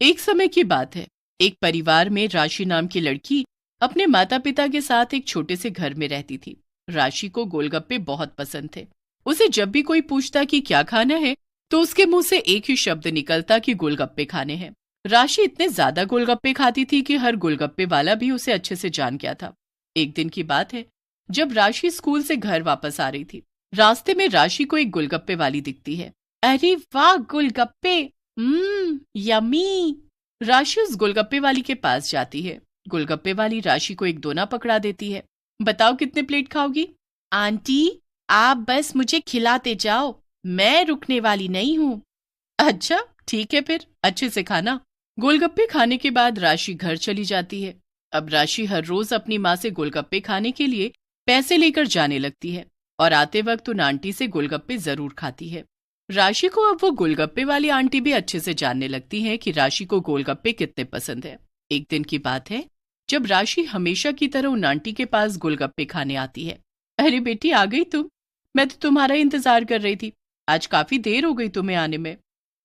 एक समय की बात है। एक परिवार में राशि नाम की लड़की अपने माता पिता के साथ एक छोटे से घर में रहती थी। राशि को गोलगप्पे बहुत पसंद थे। उसे जब भी कोई पूछता कि क्या खाना है, तो उसके मुंह से एक ही शब्द निकलता कि गोलगप्पे खाने हैं। राशि इतने ज्यादा गोलगप्पे खाती थी कि हर गोलगप्पे वाला भी उसे अच्छे से जान गया था। एक दिन की बात है, जब राशि स्कूल से घर वापस आ रही थी। रास्ते में राशि को एक गोलगप्पे वाली दिखती है। अरे वाह, गोलगप्पे! यम्मी! राशि उस गोलगप्पे वाली के पास जाती है। गोलगप्पे वाली राशि को एक दोना पकड़ा देती है। बताओ कितने प्लेट खाओगी? आंटी, आप बस मुझे खिलाते जाओ, मैं रुकने वाली नहीं हूँ। अच्छा ठीक है, फिर अच्छे से खाना। गोलगप्पे खाने के बाद राशि घर चली जाती है। अब राशि हर रोज अपनी माँ से गोलगप्पे खाने के लिए पैसे लेकर जाने लगती है और आते वक्त उन आंटी से गोलगप्पे जरूर खाती है। राशि को अब वो गोलगप्पे वाली आंटी भी अच्छे से जानने लगती है कि राशि को गोलगप्पे कितने पसंद है। एक दिन की बात है, जब राशि हमेशा की तरह उन आंटी के पास गोलगप्पे खाने आती है। अरे बेटी, आ गई तुम? मैं तो तुम्हारा इंतजार कर रही थी। आज काफी देर हो गई तुम्हें आने में।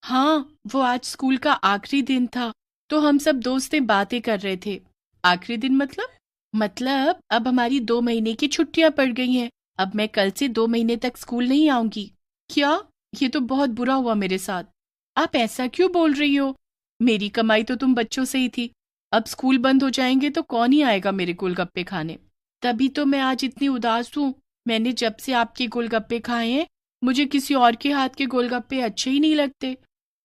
हाँ, वो आज स्कूल का आखिरी दिन था, तो हम सब दोस्तें बातें कर रहे थे। आखिरी दिन मतलब अब हमारी 2 महीने की छुट्टियां पड़ गई हैं। अब मैं कल से 2 महीने तक स्कूल नहीं आऊंगी। क्या? ये तो बहुत बुरा हुआ मेरे साथ। आप ऐसा क्यों बोल रही हो? मेरी कमाई तो तुम बच्चों से ही थी। अब स्कूल बंद हो जाएंगे तो कौन ही आएगा मेरे गोलगप्पे खाने? तभी तो मैं आज इतनी उदास हूँ। मैंने जब से आपके गोलगप्पे खाए हैं, मुझे किसी और के हाथ के गोलगप्पे अच्छे ही नहीं लगते।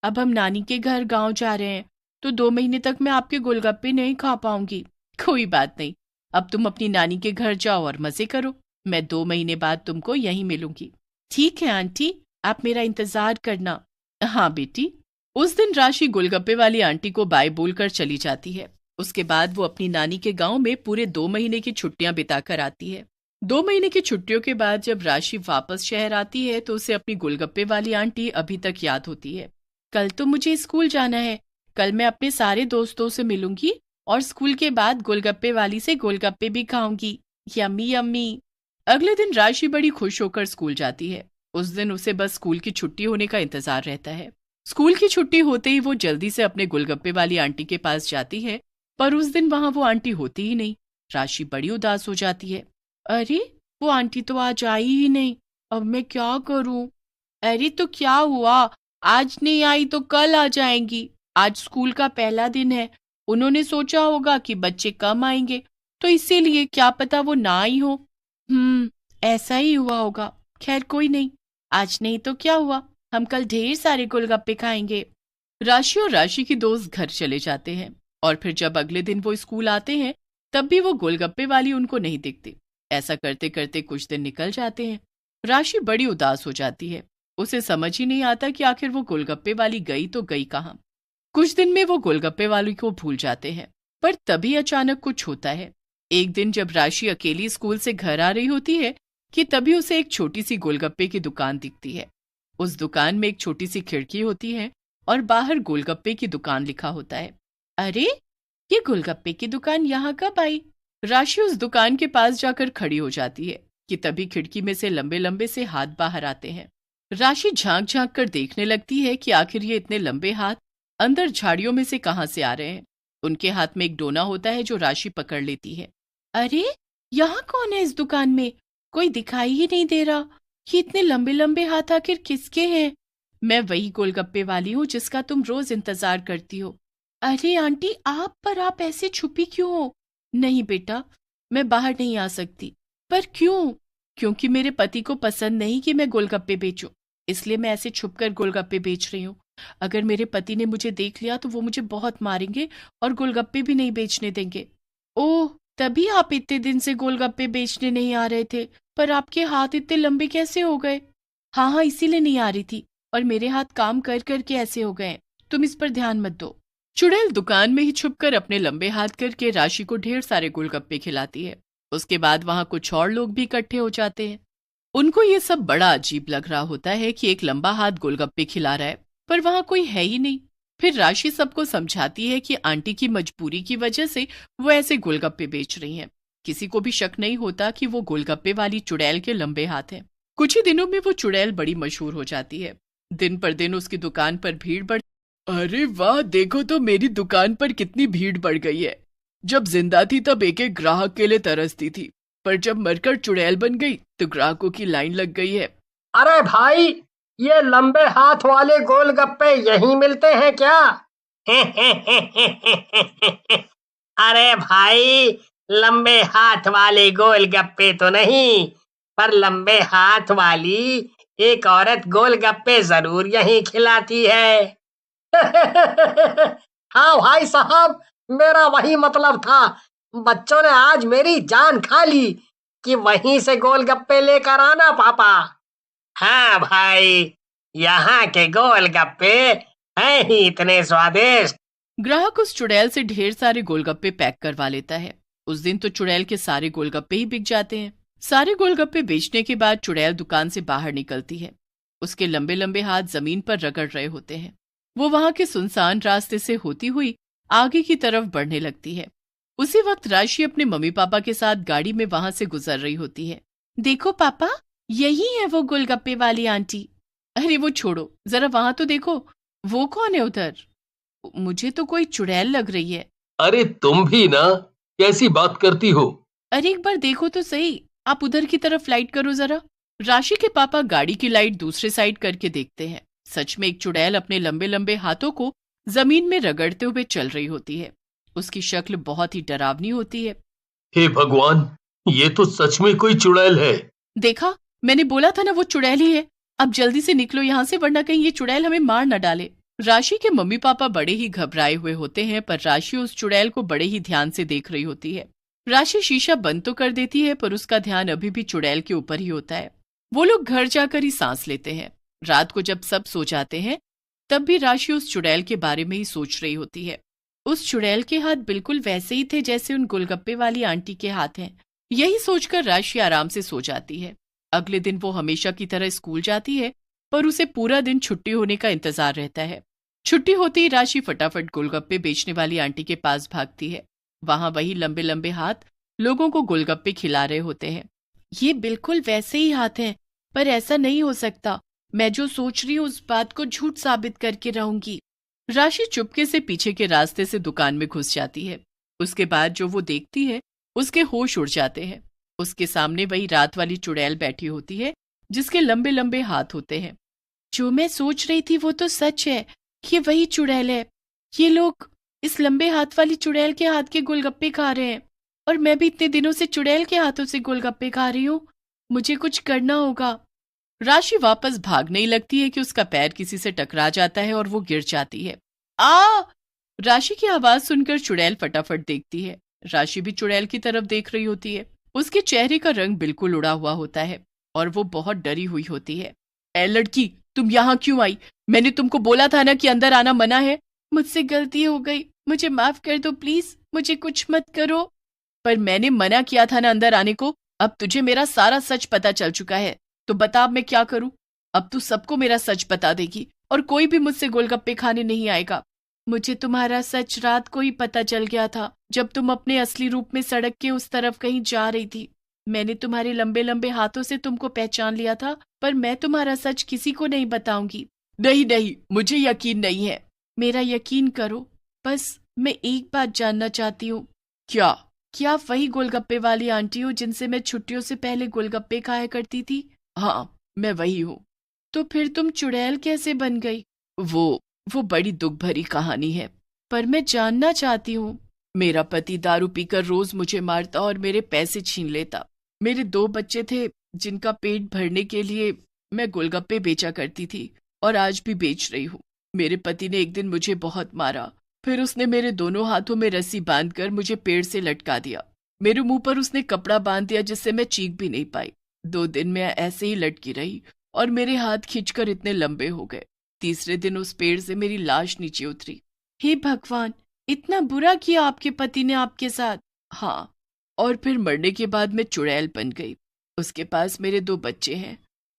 अब हम नानी के घर गांव जा रहे हैं, तो 2 महीने तक मैं आपके गोलगप्पे नहीं खा पाऊंगी। कोई बात नहीं, अब तुम अपनी नानी के घर जाओ और मजे करो। मैं 2 महीने बाद तुमको यहीं मिलूंगी। ठीक है आंटी, आप मेरा इंतजार करना। हाँ बेटी। उस दिन राशि गोलगप्पे वाली आंटी को बाय बोलकर चली जाती है। उसके बाद वो अपनी नानी के गांव में पूरे 2 महीने की छुट्टियां बिताकर आती है। 2 महीने की छुट्टियों के बाद जब राशि वापस शहर आती है, तो उसे अपनी गोलगप्पे वाली आंटी अभी तक याद होती है। कल तो मुझे स्कूल जाना है। कल मैं अपने सारे दोस्तों से मिलूंगी और स्कूल के बाद गोलगप्पे वाली से गोलगप्पे भी खाऊंगी। Yummy yummy. अगले दिन राशि बड़ी खुश होकर स्कूल जाती है। उस दिन उसे बस स्कूल की छुट्टी होने का इंतजार रहता है। स्कूल की छुट्टी होते ही वो जल्दी से अपने गोलगप्पे वाली आंटी के पास जाती है, पर उस दिन वहां वो आंटी होती ही नहीं। राशि बड़ी उदास हो जाती है। अरे, वो आंटी तो आज आई ही नहीं। अब मैं क्या करूं? अरे तो क्या हुआ? आज नहीं आई तो कल आ जाएंगी। आज स्कूल का पहला दिन है। उन्होंने सोचा होगा कि बच्चे कम आएंगे, तो इसीलिए क्या पता वो ना आई हो। ऐसा ही हुआ होगा। खैर कोई नहीं, आज नहीं तो क्या हुआ, हम कल ढेर सारे गोलगप्पे खाएंगे। राशि और राशि की दोस्त घर चले जाते हैं और फिर जब अगले दिन वो स्कूल आते हैं, तब भी वो गोलगप्पे वाली उनको नहीं दिखती। ऐसा करते करते कुछ दिन निकल जाते हैं। राशि बड़ी उदास हो जाती है। उसे समझ ही नहीं आता कि आखिर वो गोलगप्पे वाली गई तो गई कहाँ। कुछ दिन में वो गोलगप्पे वाली को भूल जाते हैं, पर तभी अचानक कुछ होता है। एक दिन जब राशि अकेली स्कूल से घर आ रही होती है, कि तभी उसे एक छोटी सी गोलगप्पे की दुकान दिखती है। उस दुकान में एक छोटी सी खिड़की होती है और बाहर गोलगप्पे की दुकान लिखा होता है। अरे, ये गोलगप्पे की दुकान यहाँ कब आई? राशि उस दुकान के पास जाकर खड़ी हो जाती है कि तभी खिड़की में से लंबे लंबे से हाथ बाहर आते हैं। राशि झांक झांक कर देखने लगती है कि आखिर ये इतने लंबे हाथ अंदर झाड़ियों में से कहां से आ रहे हैं। उनके हाथ में एक डोना होता है जो राशि पकड़ लेती है। अरे, यहाँ कौन है इस दुकान में? कोई दिखाई ही नहीं दे रहा। ये इतने लंबे लंबे हाथ आखिर किसके हैं? मैं वही गोलगप्पे वाली हूँ जिसका तुम रोज इंतजार करती हो। अरे आंटी, आप ऐसे छुपी क्यों हो? नहीं बेटा, मैं बाहर नहीं आ सकती। पर क्यों? क्योंकि मेरे पति को पसंद नहीं कि मैं गोलगप्पे बेचूं, इसलिए मैं ऐसे छुपकर गोलगप्पे बेच रही हूँ। अगर मेरे पति ने मुझे देख लिया तो वो मुझे बहुत मारेंगे और गोलगप्पे भी नहीं बेचने देंगे। ओह, तभी आप इतने दिन से गोलगप्पे बेचने नहीं आ रहे थे। पर आपके हाथ इतने लंबे कैसे हो गए? हाँ हाँ, इसीलिए नहीं आ रही थी। और मेरे हाथ काम कर करके ऐसे हो गए। तुम इस पर ध्यान मत दो। चुड़ैल दुकान में ही छुपकर अपने लंबे हाथ करके राशि को ढेर सारे गोलगप्पे खिलाती है। उसके बाद वहां कुछ और लोग भी इकट्ठे हो जाते हैं। उनको ये सब बड़ा अजीब लग रहा होता है कि एक लंबा हाथ गोलगप्पे खिला रहा है, पर वहां कोई है ही नहीं। फिर राशि सबको समझाती है कि आंटी की मजबूरी की वजह से वो ऐसे गोलगप्पे बेच रही हैं। किसी को भी शक नहीं होता कि वो गोलगप्पे वाली चुड़ैल के लंबे हाथ हैं। कुछ ही दिनों में वो चुड़ैल बड़ी मशहूर हो जाती है। दिन पर दिन उसकी दुकान पर भीड़ बढ़ अरे वाह, देखो तो मेरी दुकान पर कितनी भीड़ बढ़ गई है। जब जिंदा थी तब एक एक ग्राहक के लिए तरसती थी, पर जब मरकर चुड़ैल बन गई तो ग्राहकों की लाइन लग गई है। अरे भाई, ये लंबे हाथ वाले गोलगप्पे यहीं मिलते हैं क्या? अरे भाई, लंबे हाथ वाले गोलगप्पे तो नहीं, पर लंबे हाथ वाली एक औरत गोलगप्पे जरूर यहीं खिलाती है। हाँ भाई साहब, मेरा वही मतलब था। बच्चों ने आज मेरी जान खा ली कि वहीं से गोलगप्पे लेकर आना पापा। हाँ भाई, यहाँ के गोलगप्पे हैं ही इतने स्वादिष्ट। ग्राहक उस चुड़ैल से ढेर सारे गोलगप्पे पैक करवा लेता है। उस दिन तो चुड़ैल के सारे गोलगप्पे ही बिक जाते हैं। सारे गोलगप्पे बेचने के बाद चुड़ैल दुकान से बाहर निकलती है। उसके लंबे लंबे हाथ जमीन पर रगड़ रहे होते हैं। वो वहां के सुनसान रास्ते से होती हुई आगे की तरफ बढ़ने लगती है। उसी वक्त राशि अपने मम्मी पापा के साथ गाड़ी में वहां से गुजर रही होती है। देखो पापा, यही है वो गोलगप्पे वाली आंटी। अरे वो छोड़ो, जरा वहां तो देखो, वो कौन है उधर? मुझे तो कोई चुड़ैल लग रही है। अरे तुम भी ना, कैसी बात करती हो? अरे एक बार देखो तो सही, आप उधर की तरफ लाइट करो जरा। राशि के पापा गाड़ी की लाइट दूसरे साइड करके देखते हैं। सच में एक चुड़ैल अपने लंबे लंबे हाथों को जमीन में रगड़ते हुए चल रही होती है। उसकी शक्ल बहुत ही डरावनी होती है। हे भगवान, ये तो सच में कोई चुड़ैल है। देखा, मैंने बोला था ना वो चुड़ैल ही है। अब जल्दी से निकलो यहाँ से, वरना कहीं ये चुड़ैल हमें मार न डाले। राशि के मम्मी पापा बड़े ही घबराए हुए होते हैं, पर राशि उस चुड़ैल को बड़े ही ध्यान से देख रही होती है। राशि शीशा बंद तो कर देती है, पर उसका ध्यान अभी भी चुड़ैल के ऊपर ही होता है। वो लोग घर जाकर ही सांस लेते हैं। रात को जब सब सो जाते हैं, तब भी राशि उस चुड़ैल के बारे में ही सोच रही होती है। उस चुड़ैल के हाथ बिल्कुल वैसे ही थे जैसे उन गोलगप्पे वाली आंटी के हाथ हैं। यही सोचकर राशि आराम से सो जाती है। अगले दिन वो हमेशा की तरह स्कूल जाती है, पर उसे पूरा दिन छुट्टी होने का इंतजार रहता है। छुट्टी होती ही राशि फटाफट गोलगप्पे बेचने वाली आंटी के पास भागती है। वहां वही लंबे लंबे हाथ लोगों को गोलगप्पे खिला रहे होते हैं। ये बिल्कुल वैसे ही हाथ हैं, पर ऐसा नहीं हो सकता। मैं जो सोच रही हूँ उस बात को झूठ साबित करके रहूंगी। राशि चुपके से पीछे के रास्ते से दुकान में घुस जाती है। उसके बाद जो वो देखती है, उसके होश उड़ जाते हैं। उसके सामने वही रात वाली चुड़ैल बैठी होती है, जिसके लंबे लंबे हाथ होते हैं। जो मैं सोच रही थी वो तो सच है, ये वही चुड़ैल है। ये लोग इस लंबे हाथ वाली चुड़ैल के हाथ के गोलगप्पे खा रहे हैं, और मैं भी इतने दिनों से चुड़ैल के हाथों से गोलगप्पे खा रही हूँ। मुझे कुछ करना होगा। राशि वापस भागने ही लगती है कि उसका पैर किसी से टकरा जाता है और वो गिर जाती है। आ! राशि की आवाज सुनकर चुड़ैल फटाफट देखती है। राशि भी चुड़ैल की तरफ देख रही होती है। उसके चेहरे का रंग बिल्कुल उड़ा हुआ होता है और वो बहुत डरी हुई होती है। ए लड़की, तुम यहाँ क्यों आई? मैंने तुमको बोला था ना कि अंदर आना मना है। मुझसे गलती हो गई, मुझे माफ कर दो प्लीज, मुझे कुछ मत करो। पर मैंने मना किया था ना अंदर आने को। अब तुझे मेरा सारा सच पता चल चुका है, तो बता अब मैं क्या करूं? अब तू सबको मेरा सच बता देगी और कोई भी मुझसे गोलगप्पे खाने नहीं आएगा। मुझे तुम्हारा सच रात को ही पता चल गया था, जब तुम अपने असली रूप में सड़क के उस तरफ कहीं जा रही थी। मैंने तुम्हारे लंबे लंबे हाथों से तुमको पहचान लिया था, पर मैं तुम्हारा सच किसी को नहीं बताऊंगी। नहीं नहीं, मुझे यकीन नहीं है। मेरा यकीन करो, बस मैं एक बात जानना चाहती हूँ। क्या? क्या आप वही गोलगप्पे वाली आंटी हो जिनसे मैं छुट्टियों से पहले गोलगप्पे खाया करती थी? हाँ, मैं वही हूँ। तो फिर तुम चुड़ैल कैसे बन गई? वो बड़ी दुख भरी कहानी है, पर मैं जानना चाहती हूँ। मेरा पति दारू पीकर रोज मुझे मारता और मेरे पैसे छीन लेता। मेरे 2 बच्चे थे जिनका पेट भरने के लिए मैं गोलगप्पे बेचा करती थी, और आज भी बेच रही हूँ। मेरे पति ने एक दिन मुझे बहुत मारा, फिर उसने मेरे दोनों हाथों में रस्सी बांधकर मुझे पेड़ से लटका दिया। मेरे मुंह पर उसने कपड़ा बांध दिया जिससे मैं चीख भी नहीं पाई। 2 दिन मैं ऐसे ही लटकी रही और मेरे हाथ खींचकर इतने लंबे हो गए। तीसरे दिन उस पेड़ से मेरी लाश नीचे उतरी। हे भगवान, इतना बुरा किया आपके पति ने आपके साथ? हाँ, और फिर मरने के बाद मैं चुड़ैल बन गई। उसके पास मेरे 2 बच्चे हैं।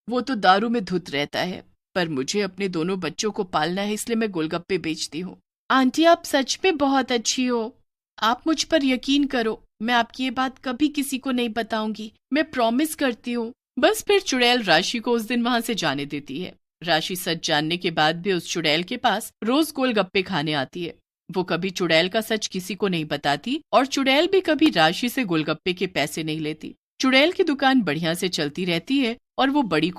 वो तो दारू में धुत रहता है, पर मुझे अपने दोनों बच्चों को पालना है, इसलिए मैं गोलगप्पे बेचती हूँ। आंटी, आप सच में बहुत अच्छी हो। आप मुझ पर यकीन करो, मैं आपकी ये बात कभी किसी को नहीं बताऊंगी, मैं प्रॉमिस करती हूँ। बस फिर चुड़ैल राशि को उस दिन वहां से जाने देती है। राशि सच जानने के बाद भी उस चुड़ैल के पास रोज गोलगप्पे खाने आती है। वो कभी चुड़ैल का सच किसी को नहीं बताती और चुड़ैल भी कभी राशि से गोलगप्पे के पैसे नहीं लेती। चुड़ैल की दुकान बढ़िया से चलती रहती है और वो बड़ी खुश